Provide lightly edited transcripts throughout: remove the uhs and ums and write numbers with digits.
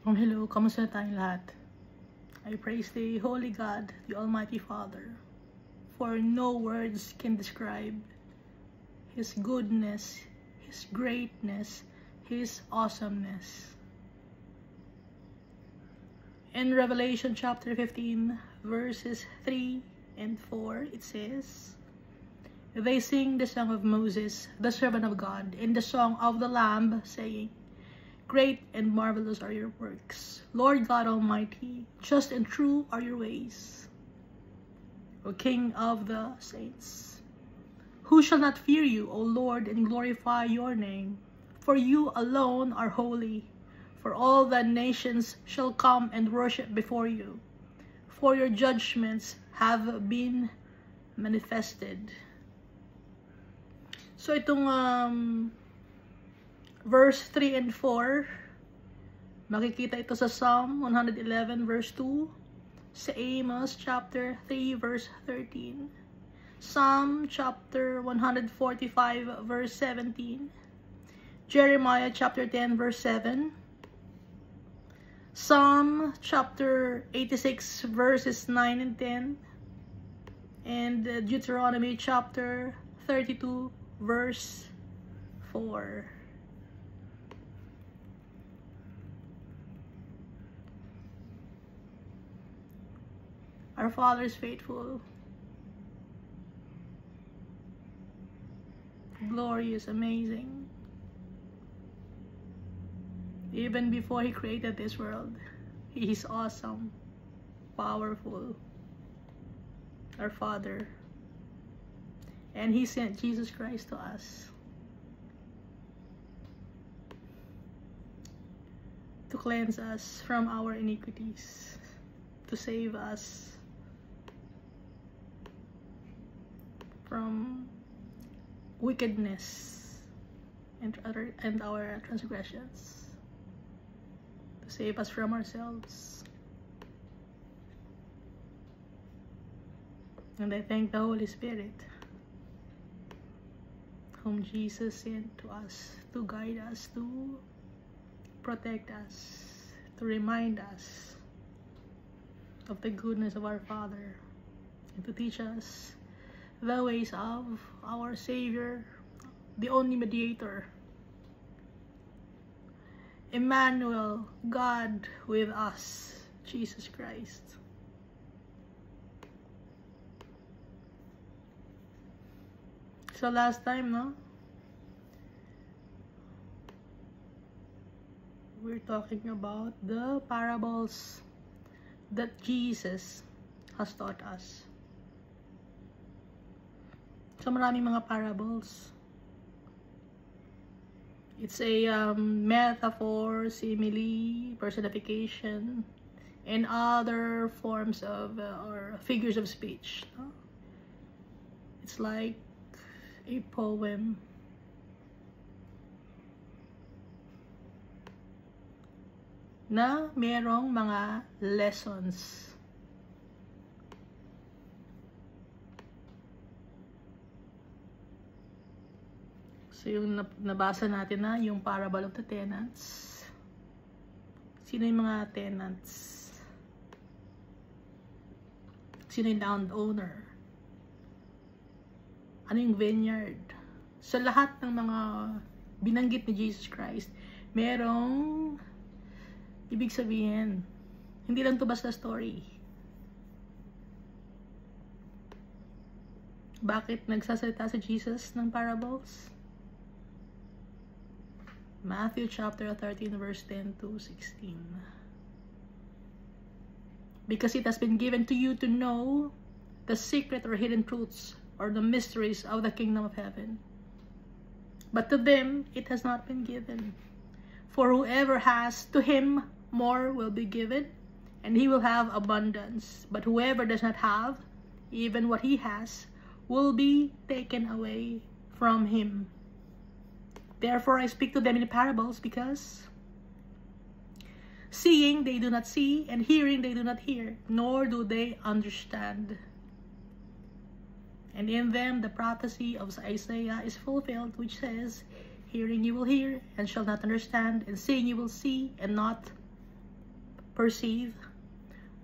Hello, kamusta tayong lahat? I praise the Holy God, the Almighty Father, for no words can describe His goodness, His greatness, His awesomeness. In Revelation chapter 15, verses 3 and 4, it says, "They sing the song of Moses, the servant of God, and the song of the Lamb, saying, Great and marvelous are your works, Lord God Almighty, just and true are your ways, O King of the saints. Who shall not fear you, O Lord, and glorify your name? For you alone are holy, for all the nations shall come and worship before you, for your judgments have been manifested." So itong verse 3 and 4, makikita ito sa Psalm 111 verse 2, sa Amos chapter 3 verse 13, Psalm chapter 145 verse 17, Jeremiah chapter 10 verse 7, Psalm chapter 86 verses 9 and 10, and Deuteronomy chapter 32 verse 4. Our Father is faithful, glorious, amazing. Even before He created this world, He is awesome, powerful, our Father. And He sent Jesus Christ to us to cleanse us from our iniquities, to save us from wickedness and our transgressions, to save us from ourselves. And I thank the Holy Spirit, whom Jesus sent to us to guide us, to protect us, to remind us of the goodness of our Father, and to teach us the ways of our Savior, the only mediator, Emmanuel, God with us, Jesus Christ. So last time, we're talking about the parables that Jesus has taught us. So maraming mga parables. It's a metaphor, simile, personification, and other forms of or figures of speech. It's like a poem. Na merong mga lessons. So yung nabasa natin na yung parable of the tenants. Sino yung mga tenants? Sino yung landowner? Ano yung vineyard? So lahat ng mga binanggit ni Jesus Christ, merong ibig sabihin. Hindi lang to basta story. Bakit nagsasalita si Jesus ng parables? Matthew chapter 13 verse 10 to 16. Because it has been given to you to know the secret or hidden truths or the mysteries of the kingdom of heaven. But to them it has not been given. For whoever has, to him more will be given, and he will have abundance. But whoever does not have, even what he has, will be taken away from him. Therefore I speak to them in parables, because seeing they do not see, and hearing they do not hear, nor do they understand. And in them the prophecy of Isaiah is fulfilled, which says, Hearing you will hear, and shall not understand, and seeing you will see, and not perceive.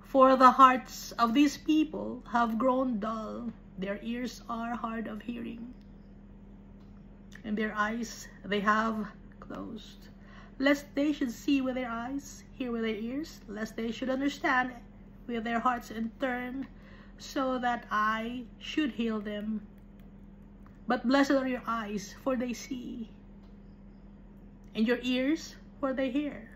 For the hearts of these people have grown dull, their ears are hard of hearing, and their eyes they have closed, lest they should see with their eyes, hear with their ears, lest they should understand with their hearts and turn, so that I should heal them. But blessed are your eyes, for they see, and your ears, for they hear.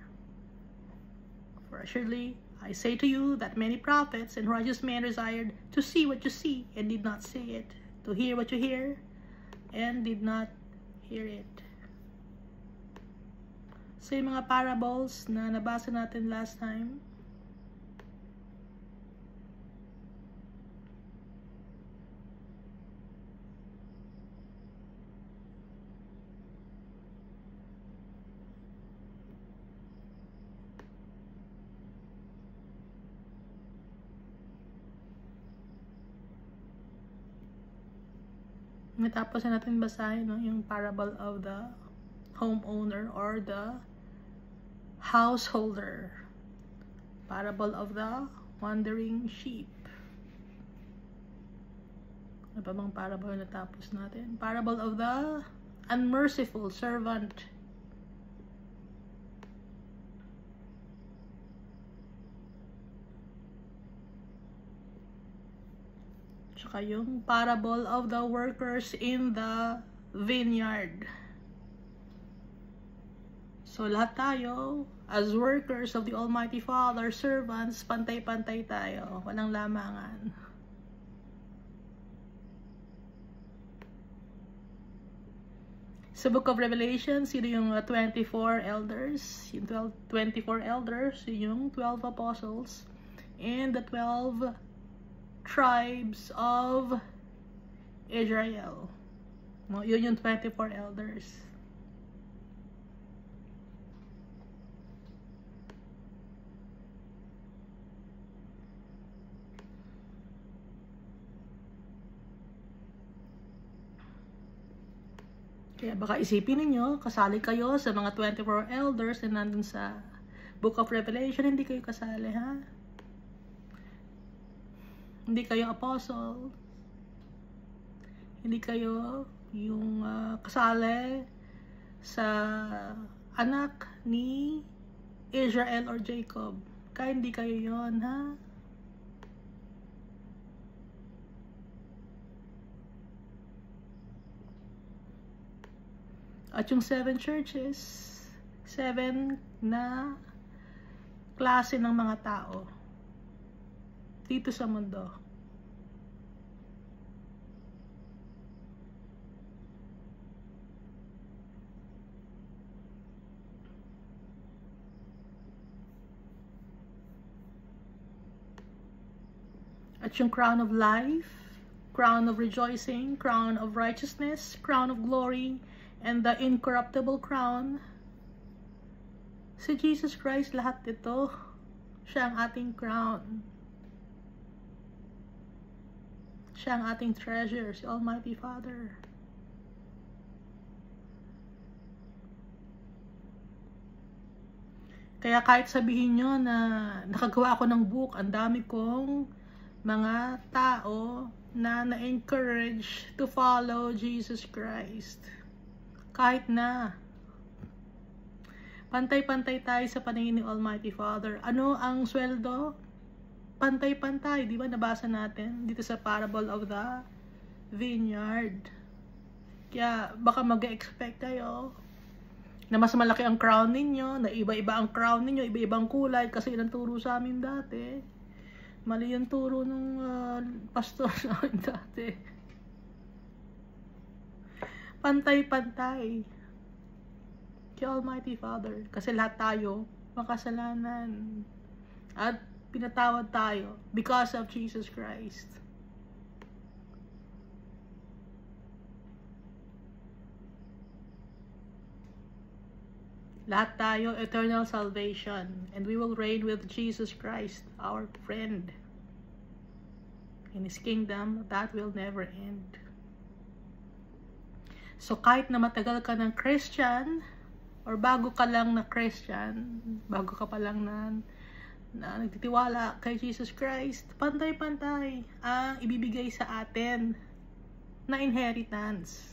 For assuredly I say to you that many prophets and righteous men desired to see what you see and did not see it, to hear what you hear and did not hear it. So yung mga parables na nabasa natin last time, natapos na natin basahin, no? Yung parable of the homeowner or the householder. Parable of the wandering sheep. Ano pa bang parable na natapos natin? Parable of the unmerciful servant. Tsaka yung parable of the workers in the vineyard. So lahat tayo, as workers of the Almighty Father, servants, pantay-pantay tayo. Walang lamangan. Sa Book of Revelation, sino yung 24 elders? Yung 24 elders, yung 12 apostles, and the 12 tribes of Israel. Yun yung 24 elders. Kaya baka isipin ninyo, kasali kayo sa mga 24 elders na nandun sa Book of Revelation, hindi kayo kasali, ha? Hindi kayo apostle. Hindi kayo yung kasali sa anak ni Israel or Jacob. Kaya hindi kayo yon, ha? At yung 7 churches, 7 na klase ng mga tao dito sa mundo. At yung crown of life, crown of rejoicing, crown of righteousness, crown of glory, and the incorruptible crown, si Jesus Christ, lahat ito, siya ang ating crown. Siya ang ating treasure, si Almighty Father. Kaya kahit sabihin nyo na nakagawa ako ng book, ang dami kong mga tao na na-encourage to follow Jesus Christ. Kahit na pantay-pantay tayo sa paningin ni Almighty Father. Ano ang sweldo? Pantay-pantay, di ba? Nabasa natin dito sa parable of the vineyard. Kaya baka mag-expect kayo na mas malaki ang crown ninyo, na iba-iba ang crown ninyo, iba-ibang kulay, kasi yun ang turo sa amin dati. Mali yung turo ng pastor sa amin dati. Pantay-pantay kay Almighty Father, kasi lahat tayo makasalanan at pinatawad tayo because of Jesus Christ. Lahat tayo eternal salvation, and we will reign with Jesus Christ, our friend, in His kingdom that will never end. So kahit na matagal ka ng Christian, or bago ka lang na Christian, bago ka pa lang na na nagtitiwala kay Jesus Christ, pantay-pantay ang ibibigay sa atin na inheritance.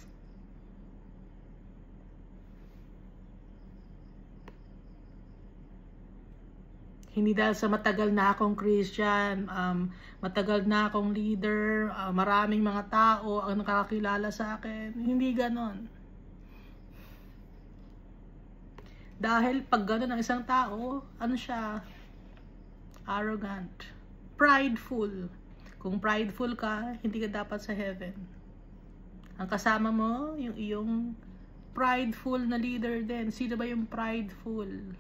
Hindi dahil sa matagal na akong Christian, matagal na akong leader, maraming mga tao ang nakakakilala sa akin. Hindi ganon. Dahil pag ganon ang isang tao, ano siya? Arrogant. Prideful. Kung prideful ka, hindi ka dapat sa heaven. Ang kasama mo, yung iyong prideful na leader din. Sino ba yung prideful?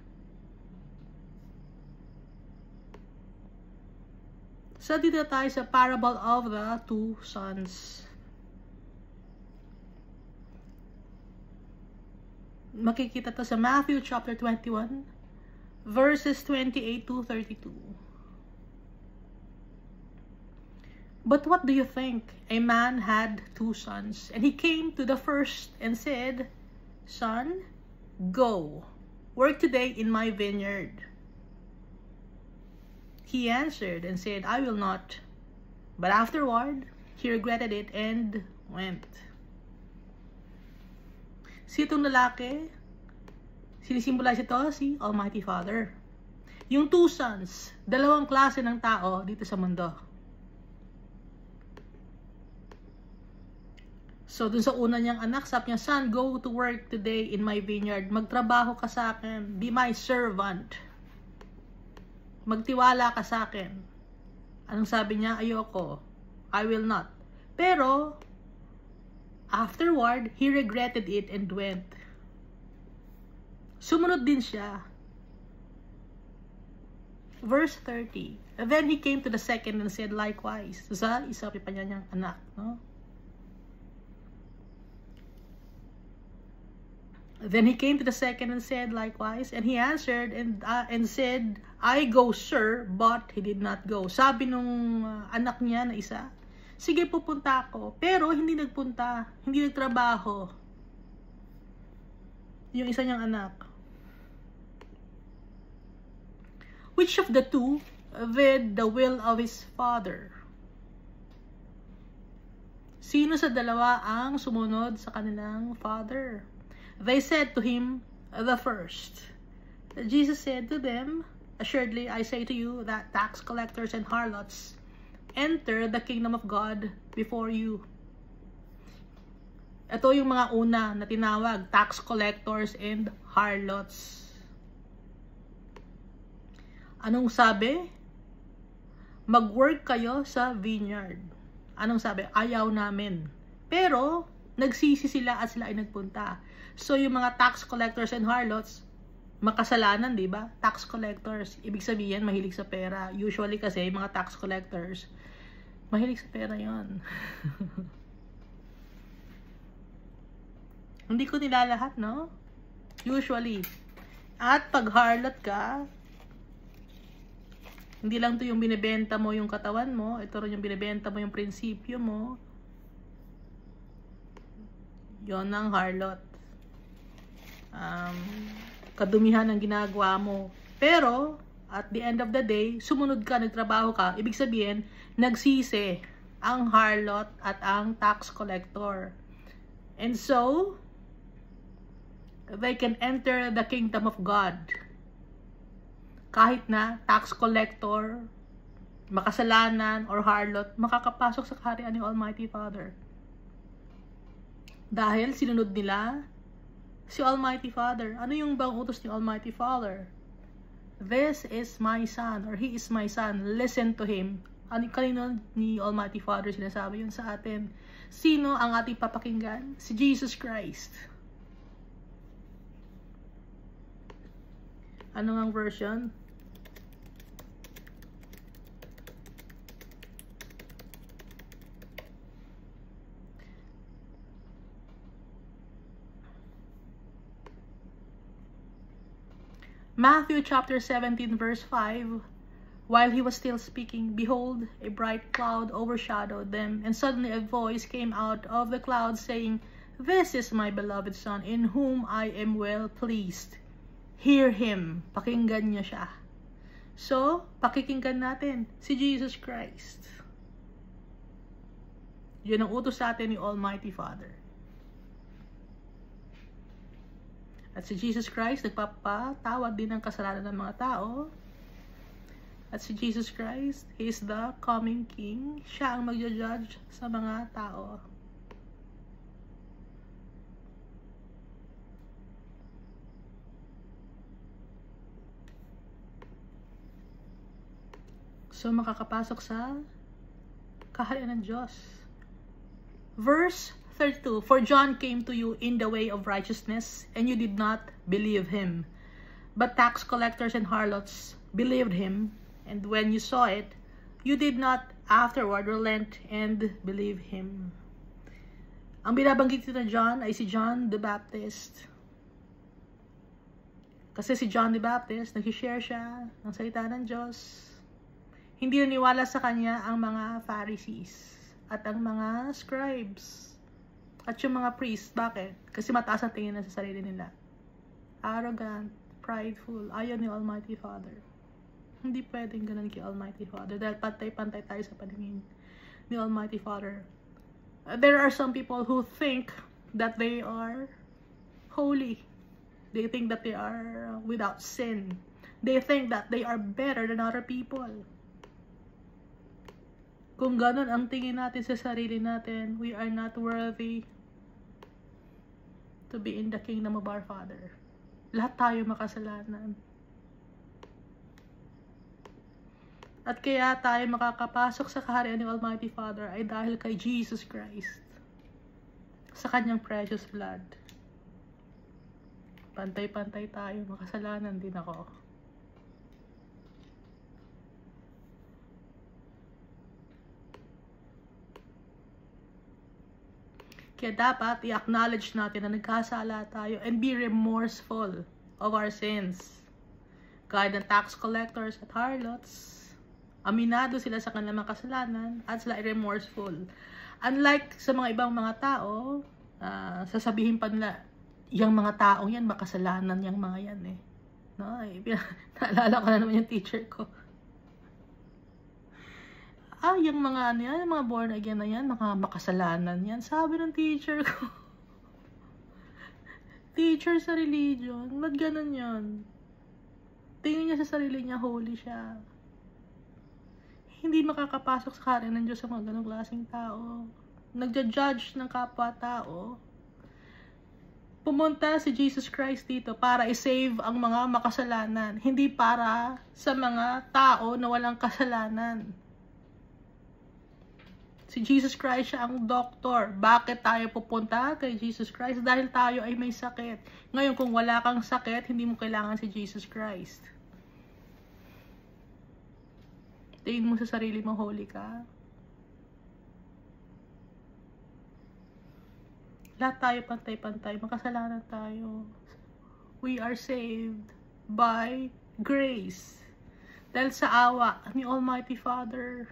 So, dito tayo sa parable of the two sons. Makikita to sa Matthew chapter 21, verses 28 to 32. But what do you think? A man had two sons, and he came to the first and said, Son, go, work today in my vineyard. He answered and said, I will not. But afterward, he regretted it and went. Si itong lalaki, sinisimbolize ito si Almighty Father. Yung two sons, dalawang klase ng tao dito sa mundo. So, dun sa una niyang anak, sabi niya, Son, go to work today in my vineyard. Magtrabaho ka sa akin. Be my servant. Magtiwala ka sa akin. Anong sabi niya? Ayoko. I will not. Pero, afterward, he regretted it and went. Sumunod din siya. Verse 30. Then he came to the second and said likewise. So, sa isa pa niya niyang anak. No? Then he came to the second and said likewise, and he answered and said, I go, sir, but he did not go. Sabi nung anak niya na isa, sige, pupunta ako. Pero hindi nagpunta, hindi nagtrabaho. Yung isa niyang anak. Which of the two did the will of his father? Sino sa dalawa ang sumunod sa kanilang father? They said to him, the first. Jesus said to them, assuredly, I say to you that tax collectors and harlots enter the kingdom of God before you. Ito yung mga una na tinawag, tax collectors and harlots. Anong sabi? Mag-work kayo sa vineyard. Anong sabi? Ayaw namin. Pero, nagsisi sila at sila ay nagpunta. So, yung mga tax collectors and harlots, makasalanan, di ba? Tax collectors, ibig sabihin, mahilig sa pera. Usually kasi, mga tax collectors, mahilig sa pera yon. Hindi ko nilalahat, no? Usually. At pag harlot ka, hindi lang to yung binibenta mo yung katawan mo, ito rin yung binibenta mo yung prinsipyo mo. Yon ang harlot. Kadumihan ng ginagawa mo. Pero, at the end of the day, sumunod ka, nagtrabaho ka, ibig sabihin, nagsisi ang harlot at ang tax collector. And so, they can enter the kingdom of God. Kahit na tax collector, makasalanan, or harlot, makakapasok sa kaharian ni Almighty Father. Dahil sinunod nila si Almighty Father. Ano yung bang utos ni Almighty Father? This is my son, or he is my son. Listen to him. Ano kanino ni Almighty Father sinasabi yun sa atin? Sino ang ating papakinggan? Si Jesus Christ. Ano ang version? Matthew chapter 17 verse 5. While he was still speaking, behold, a bright cloud overshadowed them, and suddenly a voice came out of the cloud saying, This is my beloved Son, in whom I am well pleased. Hear him. Pakinggan niyo siya. So, pakikinggan natin si Jesus Christ. Yun ang utos sa atin ni Almighty Father. At si Jesus Christ, nagpapatawad din ng kasalanan ng mga tao. At si Jesus Christ, He is the coming King. Siya ang magja-judge sa mga tao. So, makakapasok sa kaharian ng Diyos. Verse 32, For John came to you in the way of righteousness, and you did not believe him. But tax collectors and harlots believed him, and when you saw it, you did not afterward relent and believe him. Ang binabanggit dito na John ay si John the Baptist. Kasi si John the Baptist, nag-share siya ng salita ng Diyos. Hindi naniwala sa kanya ang mga Pharisees at ang mga scribes at yung mga priests. Bakit? Kasi mataas ang tingin na sa sarili nila. Arrogant, prideful, ayaw ni Almighty Father. Hindi pwedeng ganun kay Almighty Father dahil pantay-pantay tayo sa paningin ni Almighty Father. There are some people who think that they are holy. They think that they are without sin. They think that they are better than other people. Kung ganun ang tingin natin sa sarili natin, we are not worthy to be in the kingdom of our Father. Lahat tayo makasalanan. At kaya tayo makakapasok sa kaharian ng Almighty Father ay dahil kay Jesus Christ. Sa kanyang precious blood. Pantay-pantay tayo, makasalanan din ako. Kaya dapat i-acknowledge natin na nagkasala tayo and be remorseful of our sins. Gaya ng tax collectors at harlots, aminado sila sa kanilang mga kasalanan at sila ay remorseful. Unlike sa mga ibang mga tao, sasabihin pa nila, yung mga taong yan, makasalanan yung mga yan eh. No? Naalala ko na naman yung teacher ko. Yung mga ano yan, yung mga born again na yan, makasalanan yan. Sabi ng teacher ko. Teacher sa religion, ba't ganun yun? Tingin niya sa sarili niya, holy siya. Hindi makakapasok sa kaharian ng Diyos sa mga ganung klaseng tao. Nagja-judge ng kapwa-tao. Pumunta si Jesus Christ dito para i-save ang mga makasalanan. Hindi para sa mga tao na walang kasalanan. Si Jesus Christ siya ang doktor. Bakit tayo pupunta kay Jesus Christ? Dahil tayo ay may sakit. Ngayon, kung wala kang sakit, hindi mo kailangan si Jesus Christ. Tingin mo sa sarili mo, holy ka. Lahat tayo pantay-pantay. Makasalanan tayo. We are saved by grace. Dahil sa awa ni Almighty Father.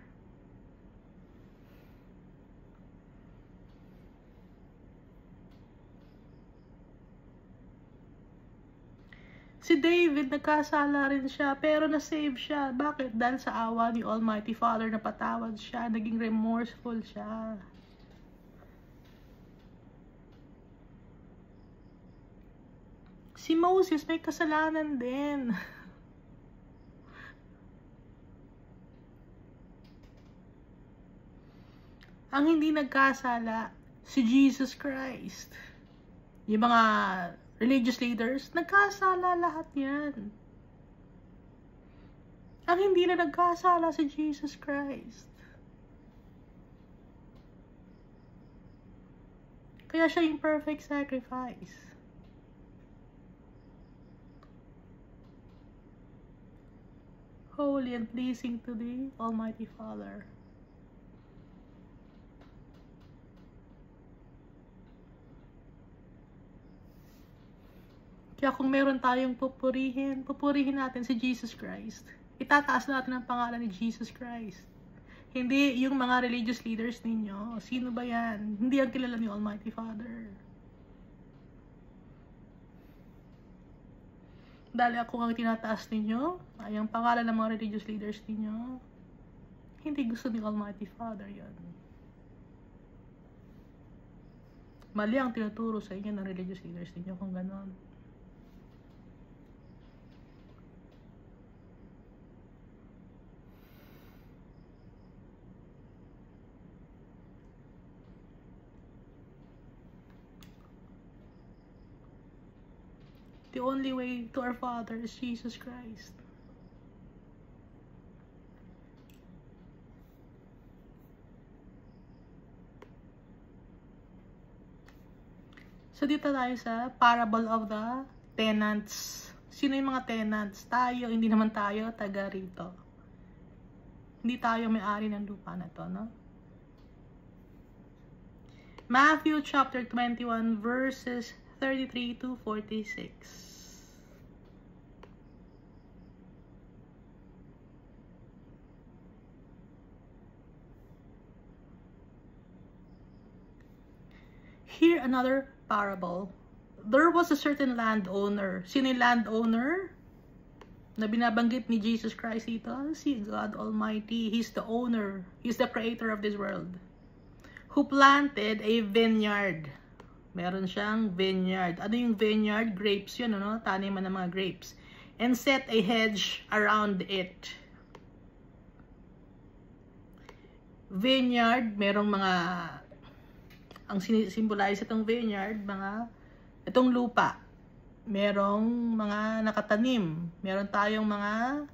Si David, nagkasala rin siya, pero na-save siya. Bakit? Dahil sa awa ni Almighty Father, napatawad siya, naging remorseful siya. Si Moses, may kasalanan din. Ang hindi nagkasala, si Jesus Christ. Yung mga religious leaders, nagkasala lahat yan. Ang hindi na nagkasala si Jesus Christ. Kaya siya yung perfect sacrifice. Holy and pleasing to thee, Almighty Father. Kaya kung meron tayong pupurihin natin si Jesus Christ. Itataas natin ang pangalan ni Jesus Christ. Hindi yung mga religious leaders ninyo. Sino ba yan? Hindi ang kilala ni Almighty Father. Dahil ako ang tinataas ninyo, ay ang pangalan ng mga religious leaders ninyo, hindi gusto ni Almighty Father yon. Mali ang tinuturo sa inyo ng religious leaders ninyo kung ganon. The only way to our Father is Jesus Christ. So dito tayo sa parable of the tenants. Sino yung mga tenants? Tayo, hindi naman tayo taga rito. Hindi tayo may-ari ng lupa na to, no? Matthew chapter 21 verses 33 to 46. Here another parable. There was a certain landowner. Sino yung landowner na binabanggit ni Jesus Christ dito? Si God Almighty. He's the owner. He's the creator of this world. Who planted a vineyard. Meron siyang vineyard. Ano yung vineyard? Grapes yun, ano? Taniman ng mga grapes. And set a hedge around it. Vineyard, merong mga, ang symbolize itong vineyard, itong lupa. Merong mga nakatanim. Meron tayong mga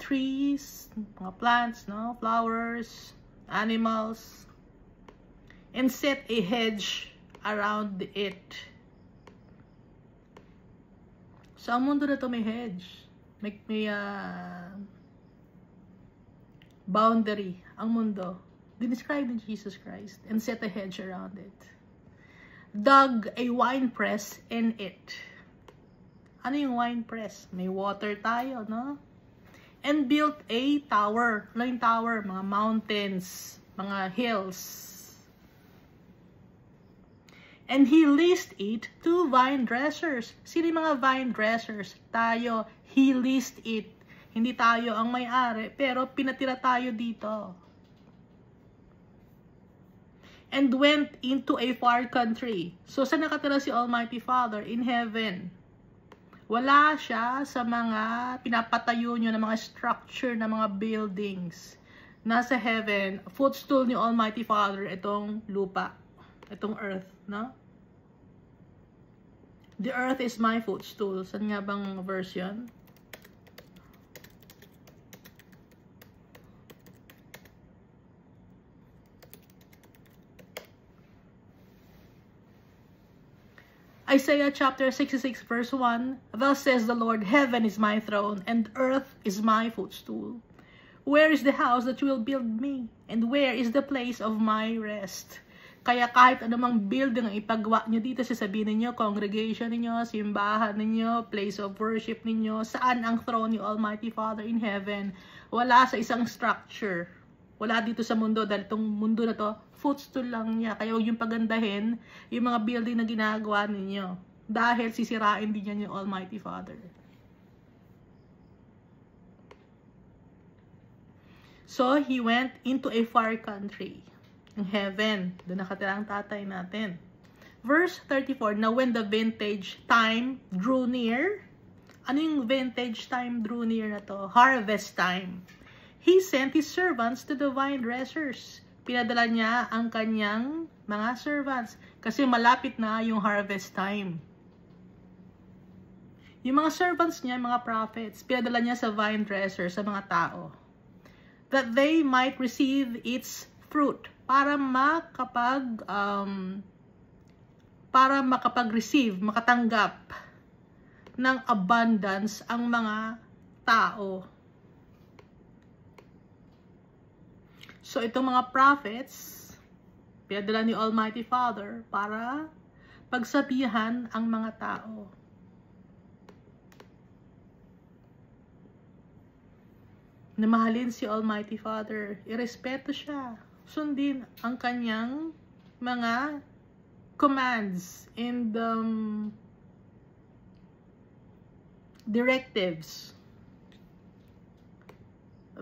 trees, mga plants, no? Flowers, animals. And set a hedge around it. So, ang mundo na to may hedge. May boundary. Ang mundo. Dinescribe ni Jesus Christ. And set a hedge around it. Dug a wine press in it. Ano yung wine press? May water tayo, no? And built a tower. Ano yung tower? Mga mountains. Mga hills. And he leased it to vine dressers. Sino yung mga vine dressers? Tayo. He leased it. Hindi tayo ang may-ari, pero pinatira tayo dito. And went into a far country. So, saan nakatira si Almighty Father? In heaven. Wala siya sa mga pinapatayo nyo ng mga structure, ng mga buildings. Nasa heaven, footstool ni Almighty Father, itong lupa. Itong earth, no? The earth is my footstool. Saan nga bang verse yun? Isaiah chapter 66 verse 1. Thus says the Lord, heaven is my throne, and earth is my footstool. Where is the house that you will build me? And where is the place of my rest? Kaya kahit anumang building ang ipagawa nyo dito, sasabihin ninyo, congregation ninyo, simbahan ninyo, place of worship ninyo, saan ang throne ni Almighty Father in heaven? Wala sa isang structure. Wala dito sa mundo, dahil itong mundo na to, footstool lang niya. Kaya huwag yung pagandahin yung mga building na ginagawa ninyo. Dahil sisirain din yan yung Almighty Father. So, he went into a far country. In heaven. Doon nakatira ang tatay natin. Verse 34. Now when the vintage time drew near. Ano yung vintage time drew near na to? Harvest time. He sent his servants to the vine dressers. Pinadala niya ang kanyang mga servants. Kasi malapit na yung harvest time. Yung mga servants niya, mga prophets, pinadala niya sa vine dressers, sa mga tao. That they might receive its fruit. Para makapag-receive, makatanggap ng abundance ang mga tao. So, itong mga prophets, pinadala ni Almighty Father para pagsabihan ang mga tao. Na mahalin si Almighty Father, irespeto siya. Sundin ang kanyang mga commands and directives.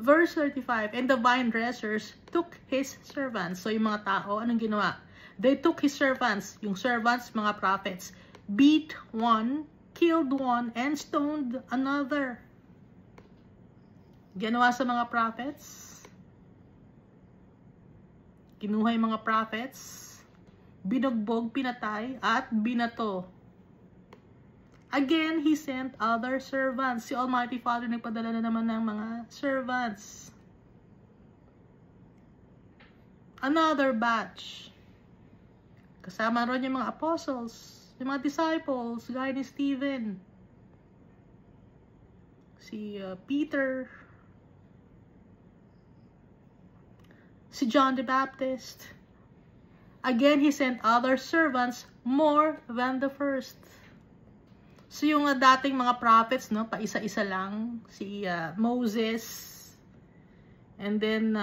Verse 35, and the vine dressers took his servants. So yung mga tao, anong ginawa? They took his servants, yung servants, mga prophets, beat one, killed one, and stoned another. Ginawa sa mga prophets. Kinuha yung mga prophets, binugbog, pinatay, at binato. Again, he sent other servants. Si Almighty Father nagpadala na naman ng mga servants. Another batch. Kasama ron yung mga apostles, yung mga disciples, gaya ni Stephen, si Peter, si John the Baptist. Again, he sent other servants more than the first. So yung dating mga prophets, no, pa isa-isa lang, si Moses, and then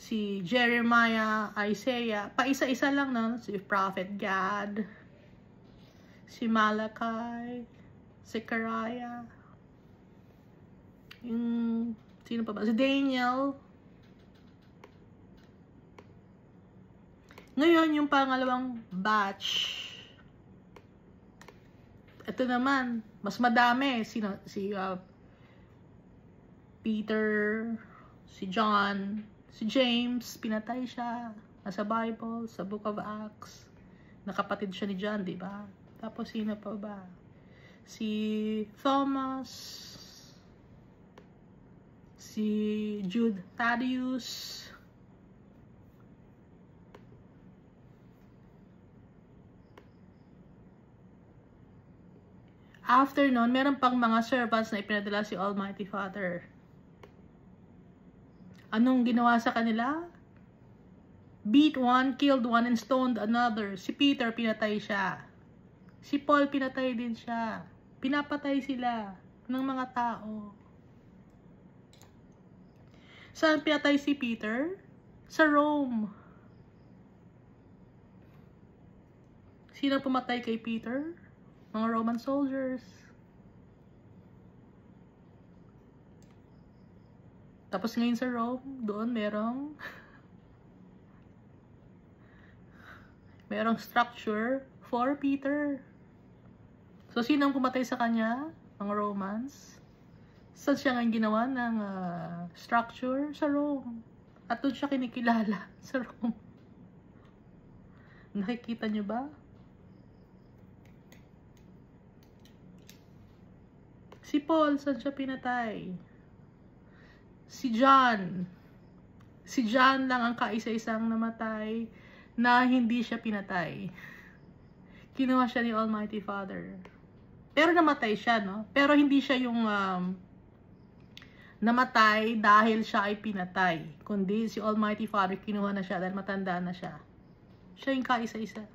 si Jeremiah, Isaiah, pa isa-isa lang, no, si Prophet Gad, si Malachi, Zechariah, yung sino pa ba? Si Daniel. Ngayon, yung pangalawang batch, ito naman, mas madami. Si Peter, si John, si James, pinatay siya. Nasa Bible, sa Book of Acts. Nakapatid siya ni John, di ba? Tapos, sino pa ba? Si Thomas, si Jude Thaddeus, after nun, meron pang mga servants na ipinadala si Almighty Father. Anong ginawa sa kanila? Beat one, killed one, and stoned another. Si Peter, pinatay siya. Si Paul, pinatay din siya. Pinapatay sila ng mga tao. Saan pinatay si Peter? Sa Rome. Sino pumatay kay Peter? Mga Roman soldiers. Tapos ngayon sa Rome, doon merong structure for Peter. So, sinong pumatay sa kanya? Mga Romans. Saan siya ngayon ginawa ng structure? Sa Rome. At doon siya kinikilala sa Rome. Nakikita niyo ba? Si Paul, saan siya pinatay? Si John. Si John lang ang kaisa-isang namatay na hindi siya pinatay. Kinuha siya ni Almighty Father. Pero namatay siya, no? Pero hindi siya yung namatay dahil siya ay pinatay. Kundi si Almighty Father, kinuha na siya dahil matanda na siya. Siya yung kaisa-isa.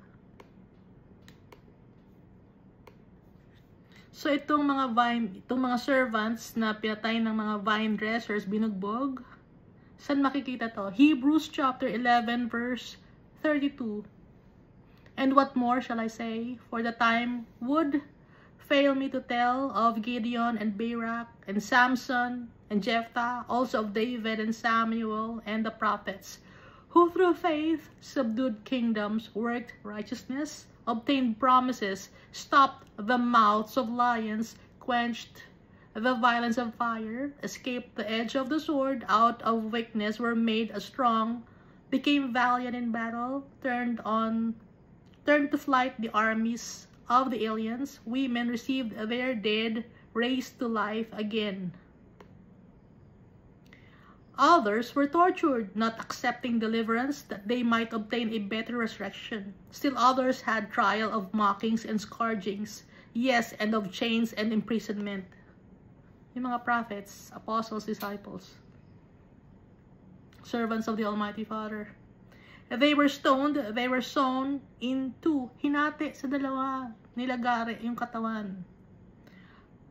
So, itong mga servants na pinatay ng mga vine dressers, binugbog, saan makikita to? Hebrews chapter 11, verse 32. And what more shall I say? For the time would fail me to tell of Gideon and Barak and Samson and Jephthah, also of David and Samuel and the prophets, who through faith subdued kingdoms, worked righteousness, obtained promises, stopped the mouths of lions, quenched the violence of fire, escaped the edge of the sword, out of weakness were made strong, became valiant in battle, turned to flight the armies of the aliens, women received their dead, raised to life again. Others were tortured, not accepting deliverance, that they might obtain a better resurrection. Still others had trial of mockings and scourgings, yes, and of chains and imprisonment. Yung mga prophets, apostles, disciples, servants of the Almighty Father. They were stoned, they were sawn in two, hinati sa dalawa, nilagari yung katawan.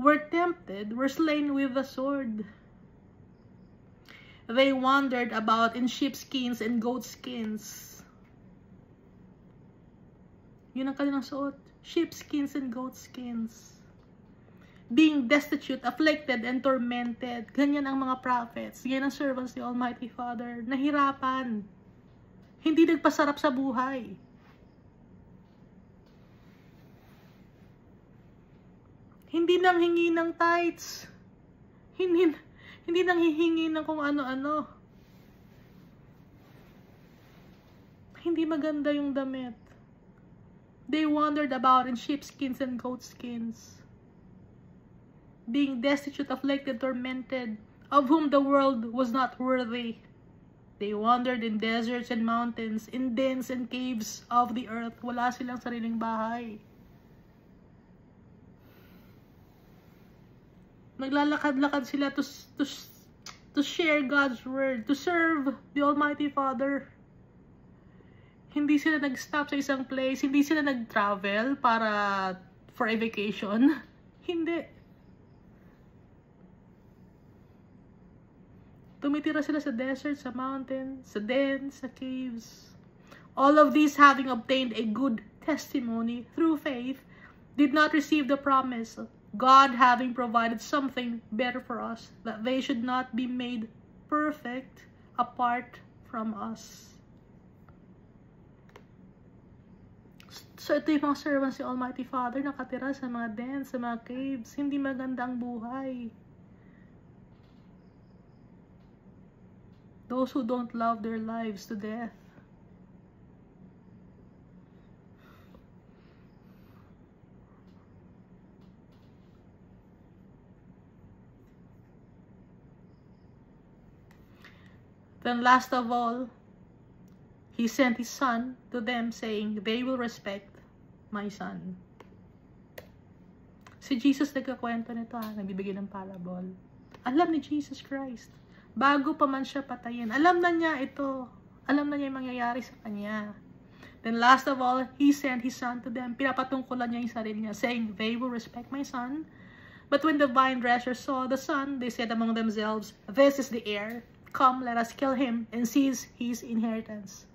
Were tempted, were slain with the sword. They wandered about in sheepskins and goatskins. Yun ang kanilang suot. sheepskins and goatskins. Being destitute, afflicted, and tormented. Ganyan ang mga prophets. Yan ang servants ni Almighty Father. Nahirapan. Hindi nagpasarap sa buhay. Hindi nang hingi ng tithes. Hindi nang hihingi ng kung ano-ano. Hindi maganda yung damit. They wandered about in sheepskins and goatskins, being destitute, afflicted, tormented, of whom the world was not worthy. They wandered in deserts and mountains, in dens and caves of the earth. Wala silang sariling bahay. Naglalakad-lakad sila to share God's word, to serve the Almighty Father. Hindi sila nag-stop sa isang place, hindi sila nag-travel for a vacation. Hindi. Tumitira sila sa desert, sa mountain, sa dens, sa caves. All of these, having obtained a good testimony through faith, did not receive the promise, God having provided something better for us, that they should not be made perfect apart from us. So ito yung mga servants ni Almighty Father, nakatira sa mga dens, sa mga caves. Hindi maganda ang buhay. Those who don't love their lives to death. Then last of all, He sent His Son to them, saying, they will respect my Son. Si Jesus nagkakwento nito, nagbibigay ng parable. Alam ni Jesus Christ. Bago pa man siya patayin. Alam na niya ito. Alam na niya yung mangyayari sa kanya. Then last of all, He sent His Son to them. Pinapatungkulan niya yung sarili niya, saying, they will respect my Son. But when the vine dressers saw the Son, they said among themselves, this is the heir. Come, let us kill him and seize his inheritance.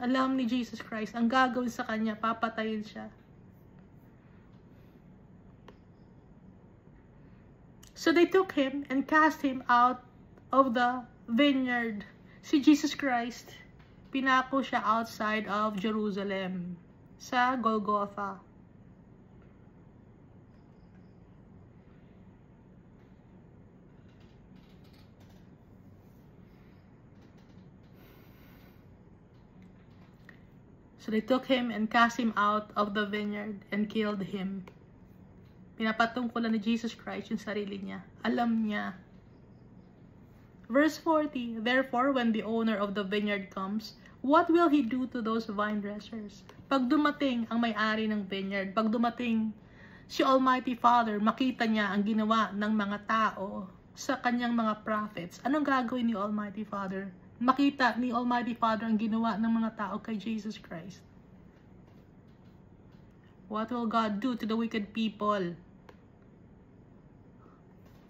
Alam ni Jesus Christ, ang gagawin sa kanya, papatayin siya. So they took him and cast him out of the vineyard. Si Jesus Christ, pinako siya outside of Jerusalem, sa Golgotha. So they took him and cast him out of the vineyard and killed him. Pinapatungkulan ni Jesus Christ yung sarili niya. Alam niya. Verse 40, therefore, when the owner of the vineyard comes, what will he do to those vine dressers? Pag dumating ang may-ari ng vineyard, pag dumating si Almighty Father, makita niya ang ginawa ng mga tao sa kanyang mga prophets, anong gagawin ni Almighty Father? Makita ni Almighty Father ang ginawa ng mga tao kay Jesus Christ. What will God do to the wicked people?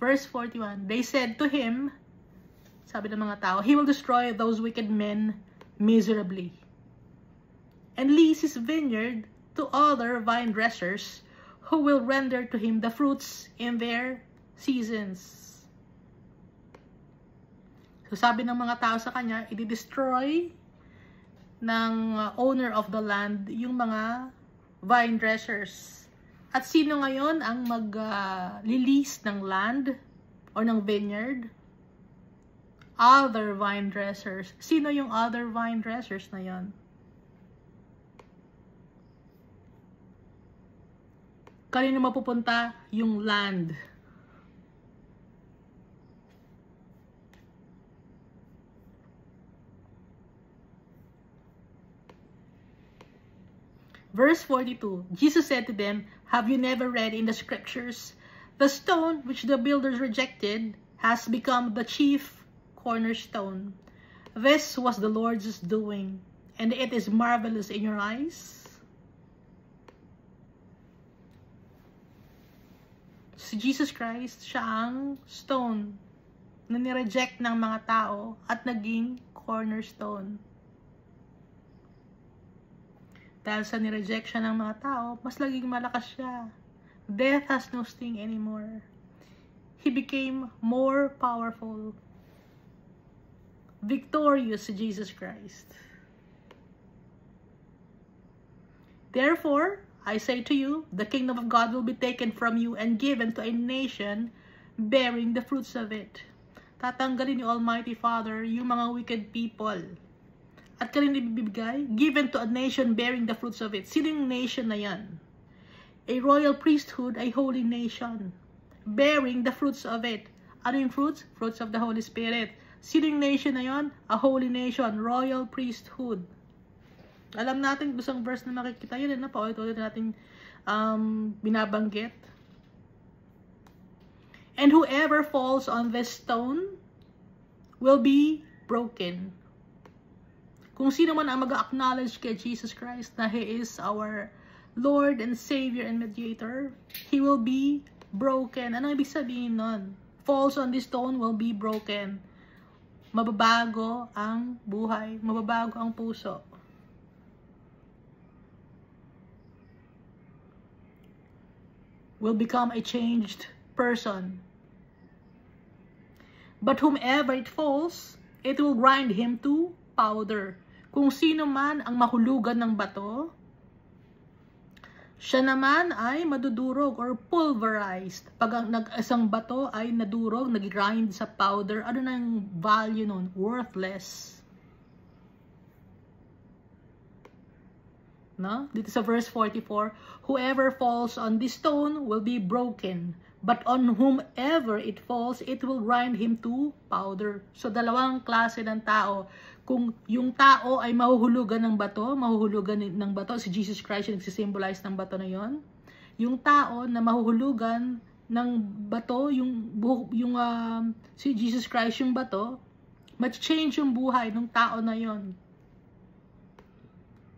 Verse 41, they said to him, sabi ng mga tao, he will destroy those wicked men miserably and lease his vineyard to other vine dressers who will render to him the fruits in their seasons. So sabi ng mga tao sa kanya, i-destroy ng owner of the land yung mga vine dressers. At sino ngayon ang mag-release ng land or ng vineyard? Other vine dressers. Sino yung other vine dressers na yon? Kanino mapupunta yung land? Verse 42, Jesus said to them, have you never read in the scriptures, the stone which the builders rejected has become the chief cornerstone. This was the Lord's doing, and it is marvelous in your eyes. Si Jesus Christ, siya ang stone na nireject ng mga tao at naging cornerstone. Dahil sa nireject siya ng mga tao, mas laging malakas siya. Death has no sting anymore. He became more powerful. Victorious si Jesus Christ. Therefore, I say to you, the kingdom of God will be taken from you and given to a nation bearing the fruits of it. Tatanggalin ni Almighty Father yung mga wicked people. At kanina ibibigay, given to a nation bearing the fruits of it. Sino yung nation na yan? A royal priesthood, a holy nation. Bearing the fruits of it. Ano yung fruits? Fruits of the Holy Spirit. Sino yung nation na yon? A holy nation, royal priesthood. Alam natin, gustong verse na makikita yun, na paulit-ulit natin binabanggit. And whoever falls on this stone will be broken. Kung sino man ang mag-acknowledge kay Jesus Christ na He is our Lord and Savior and Mediator, He will be broken. Ano ibig sabihin nun? Falls on this stone will be broken. Mababago ang buhay. Mababago ang puso. Will become a changed person. But whomever it falls, it will grind him to powder. Kung sino man ang mahulugan ng bato, siya naman ay madudurog or pulverized. Pag ang isang bato ay nadurog, nag-grind sa powder, ano na yung value nun? Worthless. No? Dito sa verse 44, whoever falls on this stone will be broken, but on whomever it falls, it will grind him to powder. So, dalawang klase ng tao. Kung yung tao ay mahuhulugan ng bato, si Jesus Christ yung nagsisimbolize ng bato na yon. Yung tao na mahuhulugan ng bato, si Jesus Christ yung bato, mag-change yung buhay ng tao na yon.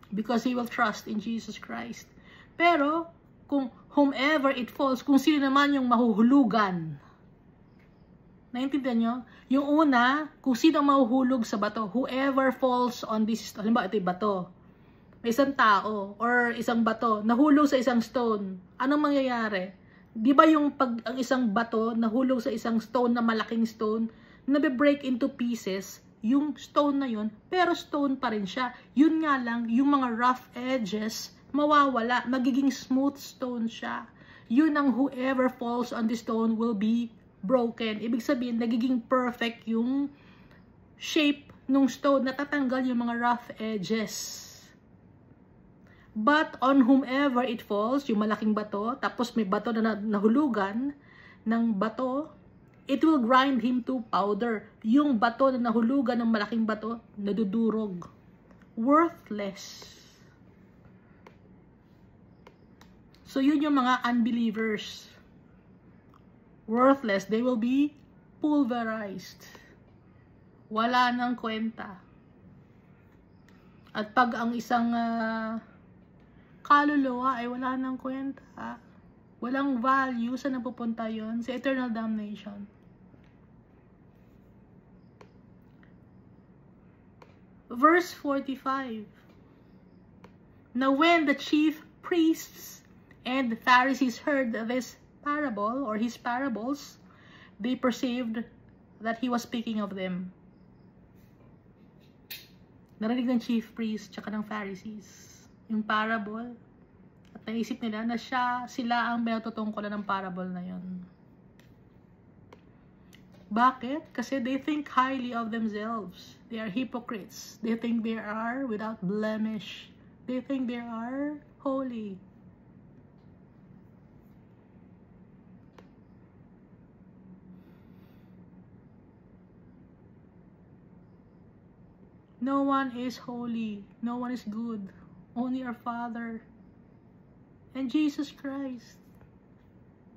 Because he will trust in Jesus Christ. Pero, kung whomever it falls, kung sino naman yung mahuhulugan, naintindihan nyo? Yung una, kung sino mahuhulog sa bato, whoever falls on this stone, halimbawa ito yung bato, may isang tao or isang bato, nahulog sa isang stone, anong mangyayari? Di ba yung pag ang isang bato nahulog sa isang stone na malaking stone, nabe-break into pieces, yung stone na yun, pero stone pa rin siya. Yun nga lang, yung mga rough edges, mawawala, magiging smooth stone siya. Yun ang whoever falls on the stone will be broken. Ibig sabihin, nagiging perfect yung shape ng stone, natatanggal yung mga rough edges. But on whomever it falls, yung malaking bato, tapos may bato na nahulugan ng bato, it will grind him to powder. Yung bato na nahulugan ng malaking bato, nadudurog. Worthless. So yun yung mga unbelievers. Worthless. They will be pulverized. Wala nang kwenta. At pag ang isang kaluluwa ay wala nang kwenta, walang value, sa napupunta yun? Sa eternal damnation. Verse 45. Now when the chief priests and the Pharisees heard this parable, or his parables, they perceived that he was speaking of them. Narinig ng chief priest tsaka ng Pharisees yung parable, at naisip nila na sila ang may tutungkulan ng parable na yun. Bakit? Kasi they think highly of themselves. They are hypocrites. They think they are without blemish. They think they are holy. No one is holy. No one is good. Only our Father. And Jesus Christ.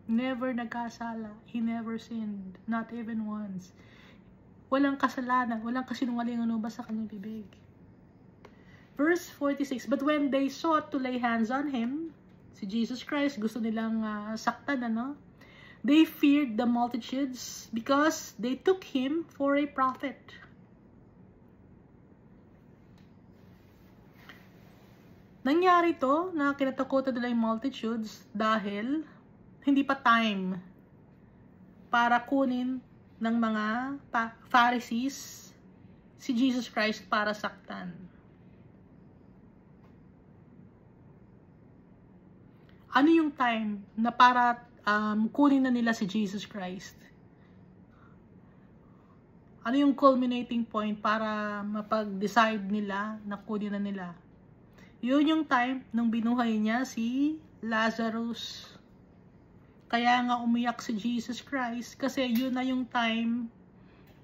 Never nagkasala. He never sinned. Not even once. Walang kasalanan. Walang kasinungalingan ba sa kanyang bibig. Verse 46. But when they sought to lay hands on him, si Jesus Christ, gusto nilang saktan, ano? They feared the multitudes because they took him for a prophet. Nangyari to na kinatakutan nila yung multitudes dahil hindi pa time para kunin ng mga Pharisees si Jesus Christ para saktan. Ano yung time na para kunin na nila si Jesus Christ? Ano yung culminating point para mapag-decide nila na kunin na nila? Yun yung time nung binuhay niya si Lazarus. Kaya nga umiyak si Jesus Christ kasi yun na yung time